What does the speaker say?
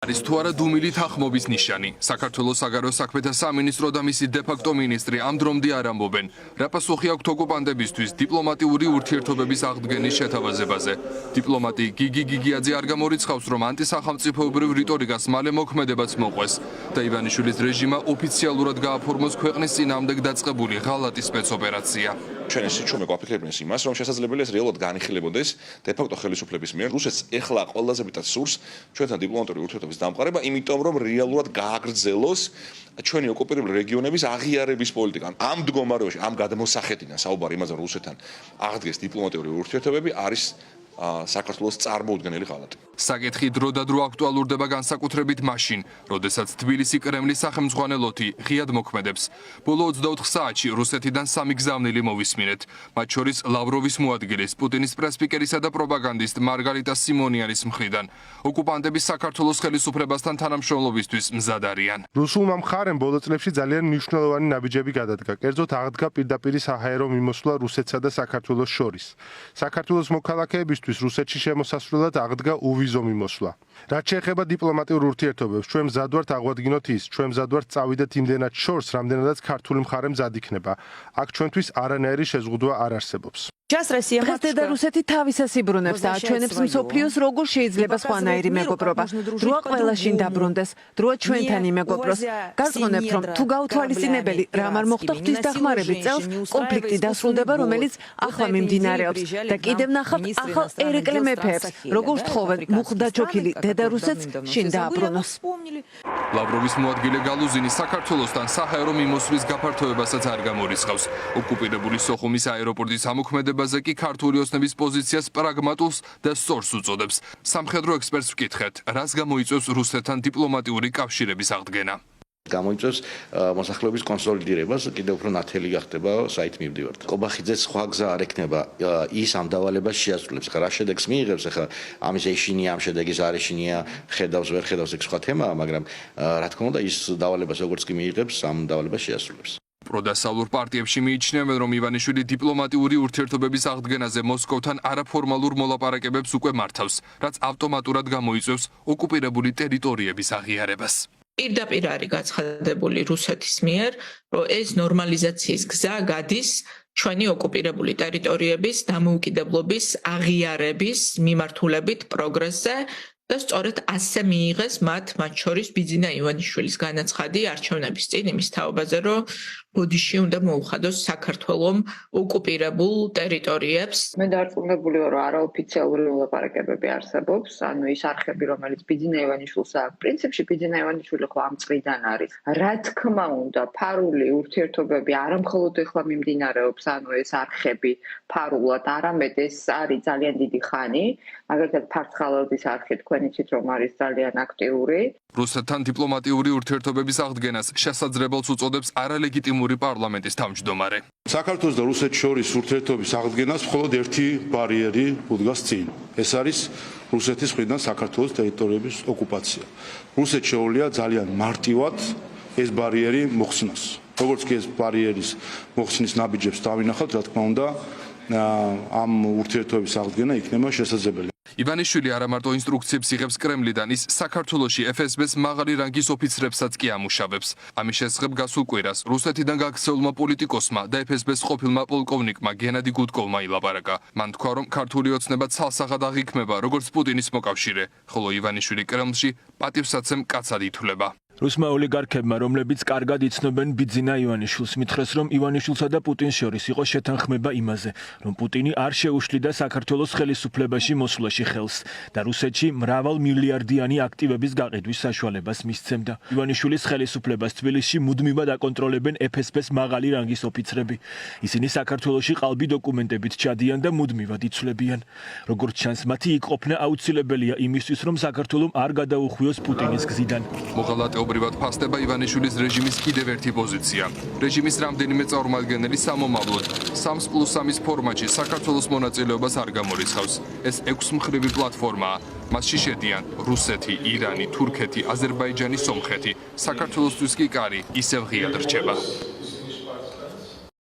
არის თუ არა დუმილი თანხმობის ნიშანი. საქართველოს საგარეო საქმეთა სამინისტრო და მისი დე-ფაქტო მინისტრი ამ დრომდე არ ამბობენ, რა პასუხი აქვთ ოკუპანტებისთვის დიპლომატიური ურთიერთობების აღდგენის შეთავაზებაზე. დიპლომატი გიგი გიგიაძე არ გამორიცხავს, რომ ანტისახელმწიფოებრივ რიტორიკას მალე მოქმედებაც მოყვეს და ივანიშვილის რეჟიმა ოფიციალურად გააფორმოს ქვეყნის წინააღმდეგ დაწყებული ღალატი სპეცოპერაცია. ჩვენ ეს ჩვენ გვაფიქრებდნენ იმას, რომ შესაძლებელია ეს რეალურად განიხილებოდეს დე-ფაქტო ხელისუფლების მიერ. რუსეთს ეხლა ყველაზე მეტად სურს ჩვენთან დიპლომატიური ურთიერთობის დამყარება, იმიტომ რომ რეალურად გააგრძელოს ჩვენი ოკუპირებული რეგიონების აღიარების პოლიტიკა. ამ მდგომარეობაში, ამ გადმოსახედიდან საუბარი იმაზე, რომ რუსეთთან აღდგეს დიპლომატიური ურთიერთობები, არის საქართველოს წარმოუდგენელი ღალატი. საკითხი დრო და დრო აქტუალურდება განსაკუთრებით მაშინ, როდესაც თბილისი კრემლის სახელმძღვანელოთი ღიად მოქმედებს. ბოლო 24 საათში რუსეთიდან 3 გზავნილი მოვისმინეთ, მათ შორის ლავროვის მოადგილის, პუტინის პრესსპიკერისა და პროპაგანდისტ მარგარიტა სიმონიანის მხრიდან. ოკუპანტები საქართველოს ხელისუფლებასთან თანამშრომლობისთვის მზად არიან. რუსულმა მხარემ ბოლო წლებში ძალიან მნიშვნელოვანი ნაბიჯები გადადგა. კერძოდ აღდგა პირდაპირ საჰაერო მიმოსვლა რუსეთსა და საქართველოს შორის. საქართველოს მოქალაქეებისთვის რუსეთში შემოსასვლელად აღდგა ვიზო მიმოსვლა. რაც შეეხება დიპლომატიურ ურთიერთობებს, ჩვენ მზად ვართ აღვადგინოთ ის, ჩვენ მზად ვართ წავიდეთ იმდენად შორს, რამდენადაც ქართული მხარე მზად იქნება. აქ ჩვენთვის არანაირი შეზღუდვა არ არსებობს. დღეს დედა რუსეთი თავისას იბრუნებს და აჩვენებს მსოფლიოს როგორ შეიძლება სხვანაირი მეგობრობა. დროა ყველაშინ დაბრუნდეს, დროა ჩვენთან იმეგობროს. გაზღონებთ, რომ თუ გაუთვალისწინებელი რამ არ მოხდა ღვთისდახმარების წელს კონფლიქტი დასრულდება, რომელიც ახლა მიმდინარეობს და კიდევ ნახავთ ახალ ერეკლე მეფეებს, როგორ თხოვენ მუხდაჩოქილი დედა რუსეთს შინ დააბრუნოს. ლავროვის მოადგილე გალუზინი საქართველოსთან საჰაერო მიმოსვლის გაფართოებასაც არ გამორიცხავს. ოკუპირებული სოხუმის აეროპორტის ამოქმედებაზე კი ქართული ოცნების პოზიციას პრაგმატულს და სწორს უწოდებს. სამხედრო ექსპერტს ვკითხეთ, რას გამოიწვევს რუსეთთან დიპლომატიური კავშირების აღდგენა. გამოიწვევს მოსახლეობის კონსოლიდირებას, კიდევ უფრო ნათელი გახდება საით მივდივართ. ყობახიძეს სხვა გზა არ ექნება ის ამ დავალებას შეასრულებს. ხა რა შედეგს მიიღებს, ხა ამის ეშინია, ამ შედეგის არ ეშინია, ხედავს ვერ ხედავს, ეს სხვა თემაა, მაგრამ რა თქმა უნდა ის დავალებას როგორც კი მიიღებს, ამ დავალებას შეასრულებს. პროდასავლურ პარტიებში მიიჩნევენ, რომ ივანიშვილი დიპლომატიური ურთიერთობების აღდგენაზე მოსკოვთან არაფორმალურ მოლაპარაკებებს უკვე მართავს, რაც ავტომატურად გამოიწვევს ოკუპირებული ტერიტორიების აღიარებას. პირდაპირ არის გაცხადებული რუსეთის მიერ, რომ ეს ნორმალიზაციის გზა გადის ჩვენი ოკუპირებული ტერიტორიების დამოუკიდებლობის აღიარების მიმართულებით პროგრესზე და სწორედ ასე მიიღეს მათ შორის ბიძინა ივანიშვილის განაცხადი არჩევნების წინ იმის თაობაზე, რომ ბოდიში უნდა მოუხადოს საქართველოს ოკუპირებულ ტერიტორიებს. მე დარწმუნებული ვარ, რომ არაოფიციალური მოლაპარაკებები არსებობს, ანუ ის არხები, რომელიც ბიძინა ივანიშვილს აქვს, პრინციპში ბიძინა ივანიშვილი ხო ამ წრიდან არის. რა თქმა უნდა, ფარული ურთიერთობები არამხოლოდ ეხლა მიმდინარეობს, ანუ ეს არხები ფარულად, არამედ ეს არის ძალიან დიდი ხანი, მაგალითად ფარცხალაძის არხი თქვენ იცით, რომ არის ძალიან აქტიური. რუსეთთან დიპლომატიური ურთიერთობების აღდგენას შესაძლებელს უწოდებს არალეგიტიმური პარლამენტის თავმჯდომარე. საქართველოს და რუსეთის შორის ურთიერთობის აღდგენას მხოლოდ ერთი ბარიერი უდგას წინ. ეს არის რუსეთის მხრიდან საქართველოს ტერიტორიების ოკუპაცია. რუსეთს შეუძლია ძალიან მარტივად ეს ბარიერი მოხსნას. როგორც კი ეს ბარიერის მოხსნის ნაბიჯებს დავინახავთ, რა თქმა უნდა, ამ ურთიერთობის აღდგენა იქნება შესაძლებელი. ივანიშვილი არა მარტო ინსტრუქციებს იღებს კრემლიდან, ის საქართველოში FSB-ს მაღალი რანგის ოფიცრებსაც კი ამუშავებს. ამის შესახებ გასულ კვირას რუსეთიდან გაქცეულმა პოლიტიკოსმა და FSB-ს ყოფილმა პოლკოვნიკმა გენადი გუდკოვმა ილაპარაკა. მან თქვა, რომ ქართული ოცნება ცალსაღად აღიქმება, როგორც პუტინის მოკავშირე, ხოლო ივანიშვილი კრემლში პატივსაცემ კაცად ითვლება. რუსმა ოლიგარქებმა, რომლებიც კარგად იცნობენ ბიძინა ივანიშვილს, მითხრეს, რომ ივანიშვილსა და პუტინს შორის იყო შეთანხმება იმაზე, რომ პუტინი არ შეუშლიდა საქართველოს ხელისუფლებაში მოსვლაში ხელს და რუსეთში მრავალ მილიარდიანი აქტივების გაყიდვის საშუალებას მისცემდა. ივანიშვილის ხელისუფლებას თბილისში მუდმივად აკონტროლებენ FSB-ს მაღალი რანგის ოფიცრები. ისინი საქართველოში ყალბი დოკუმენტებით ჩადიან და მუდმივად იცვლებიან. როგორც ჩანს, მათი იყოფნა აუცილებელია იმისთვის, რომ საქართველოს არ გადაუხვიოს პუტინის გზიდან. მოღალატეობრივად ფასდება ივანიშვილის რეჟიმის კიდევ ერთი პოზიცია. რეჟიმის რამდენიმე წარმომადგენელი სამომავლოდ 3+3 ფორმატში საქართველოს მონაწილეობას არ გამორიცხავს. ეს 6 მხრივი პლატფორმაა. მასში შედიან რუსეთი, ირანი, თურქეთი, აზერბაიჯანი, სომხეთი. საქართველოსთვის კი კარი ისევ ღიად რჩება.